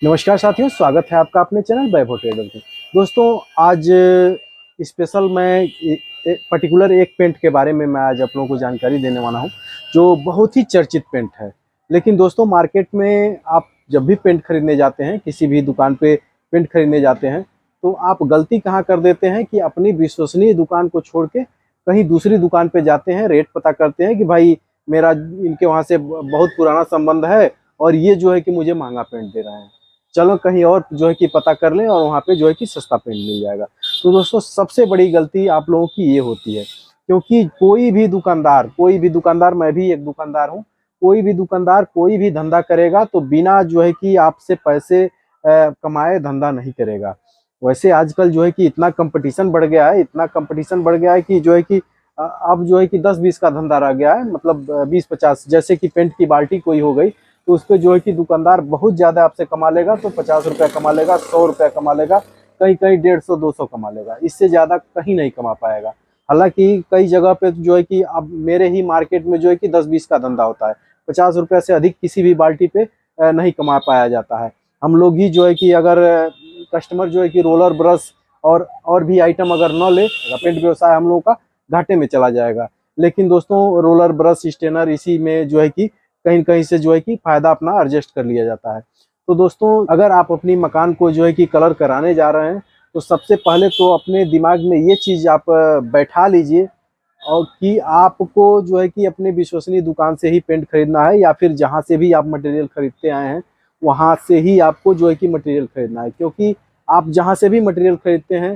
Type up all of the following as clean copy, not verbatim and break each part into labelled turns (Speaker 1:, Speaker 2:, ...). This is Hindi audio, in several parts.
Speaker 1: नमस्कार साथियों, स्वागत है आपका अपने चैनल वैभव ट्रेडर में। दोस्तों, आज स्पेशल मैं पर्टिकुलर एक पेंट के बारे में मैं आज आप लोगों को जानकारी देने वाला हूं, जो बहुत ही चर्चित पेंट है। लेकिन दोस्तों, मार्केट में आप जब भी पेंट खरीदने जाते हैं, किसी भी दुकान पे पेंट खरीदने जाते हैं, तो आप गलती कहाँ कर देते हैं कि अपनी विश्वसनीय दुकान को छोड़ के कहीं दूसरी दुकान पे जाते हैं, रेट पता करते हैं कि भाई मेरा इनके वहाँ से बहुत पुराना संबंध है और ये जो है कि मुझे महंगा पेंट दे रहे हैं, चलो कहीं और जो है कि पता कर लें और वहाँ पे जो है कि सस्ता पेंट मिल जाएगा। तो दोस्तों, सबसे बड़ी गलती आप लोगों की ये होती है, क्योंकि कोई भी दुकानदार, मैं भी एक दुकानदार हूँ, कोई भी दुकानदार कोई भी धंधा करेगा तो बिना जो है कि आपसे पैसे कमाए धंधा नहीं करेगा। वैसे आजकल जो है कि इतना कंपटीशन बढ़ गया है, इतना कंपटीशन बढ़ गया है कि जो है कि अब जो है कि 10-20 का धंधा रह गया है, मतलब 20-50, जैसे कि पेंट की बाल्टी कोई हो गई तो उस पर जो है कि दुकानदार बहुत ज़्यादा आपसे कमा लेगा, तो 50 रुपया कमा लेगा, 100 रुपया कमा लेगा, कहीं कहीं 150-200 कमा लेगा, इससे ज़्यादा कहीं नहीं कमा पाएगा। हालांकि कई जगह पे जो है कि अब मेरे ही मार्केट में जो है कि 10-20 का धंधा होता है, 50 रुपया से अधिक किसी भी बाल्टी पे नहीं कमा पाया जाता है। हम लोग ही जो है कि अगर कस्टमर जो है कि रोलर ब्रश और भी आइटम अगर न ले, पेंट व्यवसाय हम लोगों का घाटे में चला जाएगा। लेकिन दोस्तों, रोलर ब्रश स्टेनर इसी में जो है कि कहीं कहीं से जो है कि फायदा अपना एडजस्ट कर लिया जाता है। तो दोस्तों, अगर आप अपनी मकान को जो है कि कलर कराने जा रहे हैं, तो सबसे पहले तो अपने दिमाग में ये चीज़ आप बैठा लीजिए और कि आपको जो है कि अपने विश्वसनीय दुकान से ही पेंट खरीदना है, या फिर जहाँ से भी आप मटेरियल खरीदते आए हैं वहाँ से ही आपको जो है कि मटेरियल खरीदना है। क्योंकि आप जहाँ से भी मटेरियल खरीदते हैं,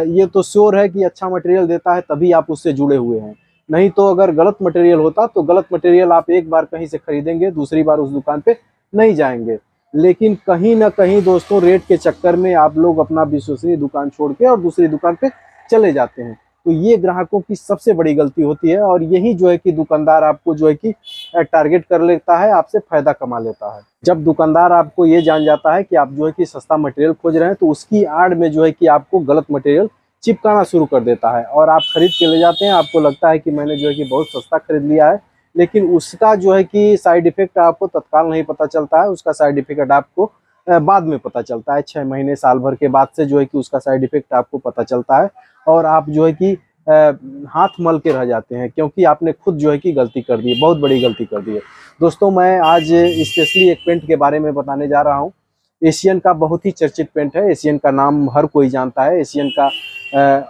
Speaker 1: ये तो श्योर है कि अच्छा मटेरियल देता है तभी आप उससे जुड़े हुए हैं। नहीं तो अगर गलत मटेरियल होता तो गलत मटेरियल आप एक बार कहीं से खरीदेंगे, दूसरी बार उस दुकान पे नहीं जाएंगे। लेकिन कहीं ना कहीं दोस्तों, रेट के चक्कर में आप लोग अपना विश्वसनीय दुकान छोड़ के और दूसरी दुकान पे चले जाते हैं। तो ये ग्राहकों की सबसे बड़ी गलती होती है, और यही जो है कि दुकानदार आपको जो है कि टारगेट कर लेता है, आपसे फायदा कमा लेता है। जब दुकानदार आपको ये जान जाता है कि आप जो है कि सस्ता मटेरियल खोज रहे हैं, तो उसकी आड़ में जो है कि आपको गलत मटेरियल चिपकाना शुरू कर देता है और आप खरीद के ले जाते हैं। आपको लगता है कि मैंने जो है कि बहुत सस्ता खरीद लिया है, लेकिन उसका जो है कि साइड इफेक्ट आपको तत्काल नहीं पता चलता है। उसका साइड इफेक्ट आपको बाद में पता चलता है, 6 महीने साल भर के बाद से जो है कि उसका साइड इफेक्ट आपको पता चलता है, और आप जो है कि हाथ मल के रह जाते हैं, क्योंकि आपने खुद जो है कि गलती कर दी है, बहुत बड़ी गलती कर दी है। दोस्तों, मैं आज स्पेशली एक पेंट के बारे में बताने जा रहा हूँ। एशियन का बहुत ही चर्चित पेंट है। एशियन का नाम हर कोई जानता है। एशियन का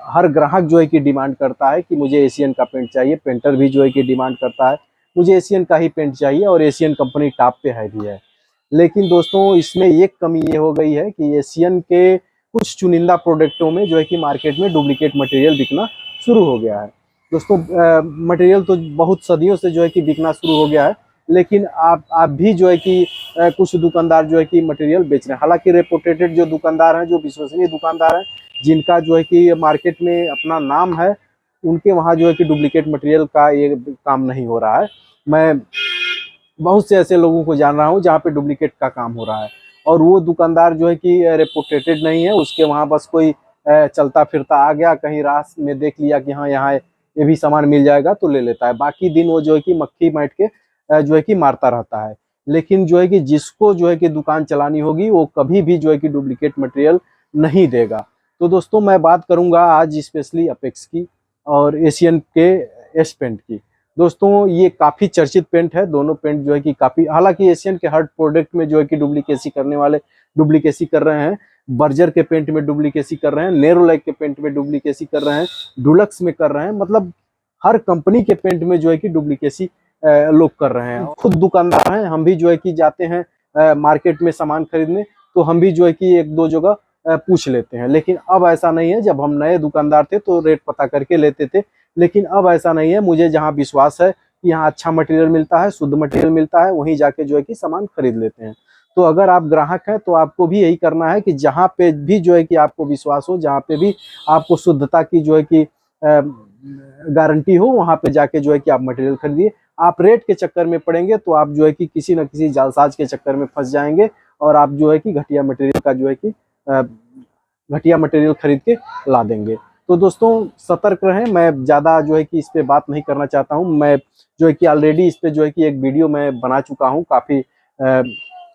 Speaker 1: हर ग्राहक जो है कि डिमांड करता है कि मुझे एशियन का पेंट चाहिए। पेंटर भी जो है कि डिमांड करता है मुझे एशियन का ही पेंट चाहिए, और एशियन कंपनी टॉप पे है भी है। लेकिन दोस्तों, इसमें एक कमी ये हो गई है कि एशियन के कुछ चुनिंदा प्रोडक्टों में जो है कि मार्केट में डुप्लीकेट मटेरियल बिकना शुरू हो गया है। दोस्तों, मटेरियल तो बहुत सदियों से जो है कि बिकना शुरू हो गया है, लेकिन आप भी जो है कि कुछ दुकानदार जो है कि मटेरियल बेच रहे हैं। हालांकि रेपुटेटेड जो दुकानदार हैं, जो विश्वसनीय दुकानदार हैं, जिनका जो है कि मार्केट में अपना नाम है, उनके वहाँ जो है कि डुप्लीकेट मटेरियल का ये काम नहीं हो रहा है। मैं बहुत से ऐसे लोगों को जान रहा हूँ जहाँ पे डुप्लीकेट का काम हो रहा है, और वो दुकानदार जो है कि रेपुटेटेड नहीं है। उसके वहाँ बस कोई चलता फिरता आ गया, कहीं राह में देख लिया कि हाँ यहाँ ये भी सामान मिल जाएगा तो ले लेता है। बाकी दिन वो जो है कि मक्खी बैठ के जो है कि मारता रहता है। लेकिन जो है कि जिसको जो है कि दुकान चलानी होगी, वो कभी भी जो है कि डुप्लीकेट मटेरियल नहीं देगा। तो दोस्तों, मैं बात करूंगा आज स्पेशली अपेक्स की और एशियन के एस पेंट की। दोस्तों, ये काफ़ी चर्चित पेंट है। दोनों पेंट जो है कि काफ़ी, हालांकि एशियन के हर प्रोडक्ट में जो है कि डुप्लीकेसी करने वाले डुप्लीकेसी कर रहे हैं। बर्जर के पेंट में डुप्लीकेसी कर रहे हैं, नेरोलैक के पेंट में डुप्लीकेसी कर रहे हैं, डुलक्स में कर रहे हैं, मतलब हर कंपनी के पेंट में जो है कि डुप्लीकेसी लोग कर रहे हैं। खुद दुकानदार हैं, हम भी जो है कि जाते हैं मार्केट में सामान खरीदने, तो हम भी जो है कि एक दो जगह पूछ लेते हैं। लेकिन अब ऐसा नहीं है। जब हम नए दुकानदार थे तो रेट पता करके लेते थे, लेकिन अब ऐसा नहीं है। मुझे जहाँ विश्वास है कि यहाँ अच्छा मटेरियल मिलता है, शुद्ध मटेरियल मिलता है, वहीं जाके जो है कि सामान खरीद लेते हैं। तो अगर आप ग्राहक हैं तो आपको भी यही करना है कि जहाँ पे भी जो है कि आपको विश्वास हो, जहाँ पे भी आपको शुद्धता की जो है कि गारंटी हो, वहाँ पे जाके जो है कि आप मटेरियल खरीदिए। आप रेट के चक्कर में पड़ेंगे तो आप जो है कि किसी न किसी जालसाज के चक्कर में फंस जाएंगे, और आप जो है कि घटिया मटेरियल का जो है कि घटिया मटेरियल खरीद के ला देंगे। तो दोस्तों, सतर्क रहें। मैं ज़्यादा जो है कि इस पे बात नहीं करना चाहता हूँ। मैं जो है कि ऑलरेडी इस पे जो है कि एक वीडियो मैं बना चुका हूँ, काफ़ी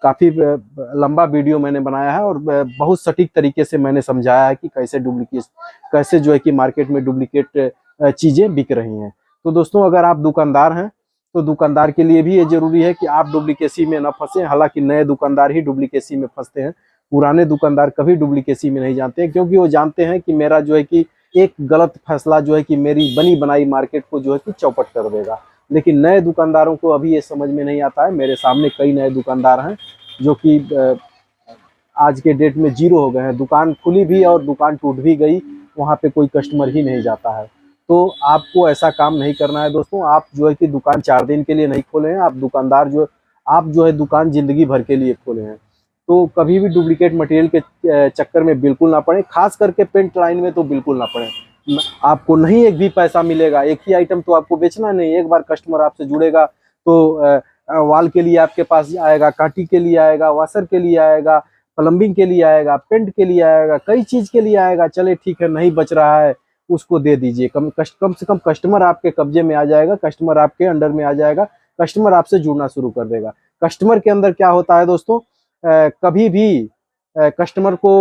Speaker 1: काफ़ी लंबा वीडियो मैंने बनाया है और बहुत सटीक तरीके से मैंने समझाया है कि कैसे जो है कि मार्केट में डुप्लीकेट चीज़ें बिक रही हैं। तो दोस्तों, अगर आप दुकानदार हैं तो दुकानदार के लिए भी ये जरूरी है कि आप डुप्लीकेसी में न फंसें। हालांकि नए दुकानदार ही डुप्लीकेसी में फंसते हैं, पुराने दुकानदार कभी डुप्लीकेसी में नहीं जाते हैं, क्योंकि वो जानते हैं कि मेरा जो है कि एक गलत फैसला जो है कि मेरी बनी बनाई मार्केट को जो है कि चौपट कर देगा। लेकिन नए दुकानदारों को अभी ये समझ में नहीं आता है। मेरे सामने कई नए दुकानदार हैं जो कि आज के डेट में जीरो हो गए हैं। दुकान खुली भी और दुकान टूट भी गई, वहाँ पे कोई कस्टमर ही नहीं जाता है। तो आपको ऐसा काम नहीं करना है दोस्तों। आप जो है कि दुकान 4 दिन के लिए नहीं खोले हैं, आप जो है दुकान जिंदगी भर के लिए खोले हैं। तो कभी भी डुप्लीकेट मटेरियल के चक्कर में बिल्कुल ना पड़े, खास करके पेंट लाइन में तो बिल्कुल ना पड़े। आपको नहीं एक भी पैसा मिलेगा। एक ही आइटम तो आपको बेचना नहीं। एक बार कस्टमर आपसे जुड़ेगा तो वॉल के लिए आपके पास आएगा, कांटी के लिए आएगा, वॉशर के लिए आएगा, प्लम्बिंग के लिए आएगा, पेंट के लिए आएगा, कई चीज के लिए आएगा। चले ठीक है, नहीं बच रहा है उसको दे दीजिए। कम से कम कस्टमर आपके कब्जे में आ जाएगा, कस्टमर आपके अंडर में आ जाएगा, कस्टमर आपसे जुड़ना शुरू कर देगा। कस्टमर के अंदर क्या होता है दोस्तों, कभी भी कस्टमर को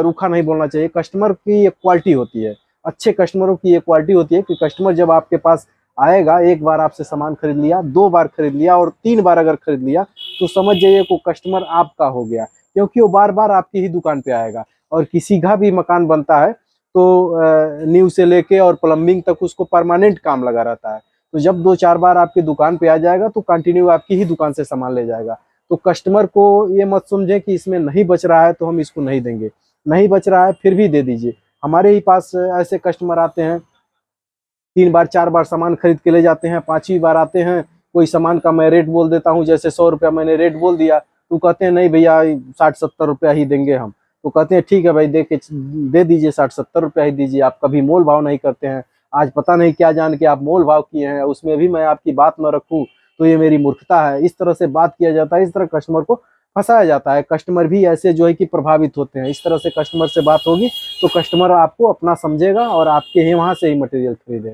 Speaker 1: रूखा नहीं बोलना चाहिए। कस्टमर की एक क्वालिटी होती है, अच्छे कस्टमरों की एक क्वालिटी होती है कि कस्टमर जब आपके पास आएगा, एक बार आपसे सामान खरीद लिया, 2 बार खरीद लिया और 3 बार अगर खरीद लिया तो समझ जाइए वो कस्टमर आपका हो गया, क्योंकि वो बार बार आपकी ही दुकान पे आएगा। और किसी का भी मकान बनता है तो नींव से लेके और प्लम्बिंग तक उसको परमानेंट काम लगा रहता है। तो जब 2-4 बार आपकी दुकान पे आ जाएगा तो कंटिन्यू आपकी ही दुकान से सामान ले जाएगा। तो कस्टमर को ये मत समझे कि इसमें नहीं बच रहा है तो हम इसको नहीं देंगे। नहीं बच रहा है फिर भी दे दीजिए। हमारे ही पास ऐसे कस्टमर आते हैं, 3 बार 4 बार सामान खरीद के ले जाते हैं, 5वीं बार आते हैं, कोई सामान का मैं रेट बोल देता हूँ, जैसे 100 रुपया मैंने रेट बोल दिया तो कहते हैं नहीं भैया 60-70 रुपया ही देंगे हम। तो कहते हैं ठीक है भाई, दे दीजिए, 60-70 रुपया ही दीजिए। आप कभी मोल भाव नहीं करते हैं। आज पता नहीं क्या जान के आप मोल भाव किए हैं, उसमें भी मैं आपकी बात न रखूँ तो ये मेरी मूर्खता है। इस तरह से बात किया जाता है, इस तरह कस्टमर को फंसाया जाता है। कस्टमर भी ऐसे जो है कि प्रभावित होते हैं। इस तरह से कस्टमर से बात होगी तो कस्टमर आपको अपना समझेगा और आपके ही वहां से ही मटेरियल खरीदेगा।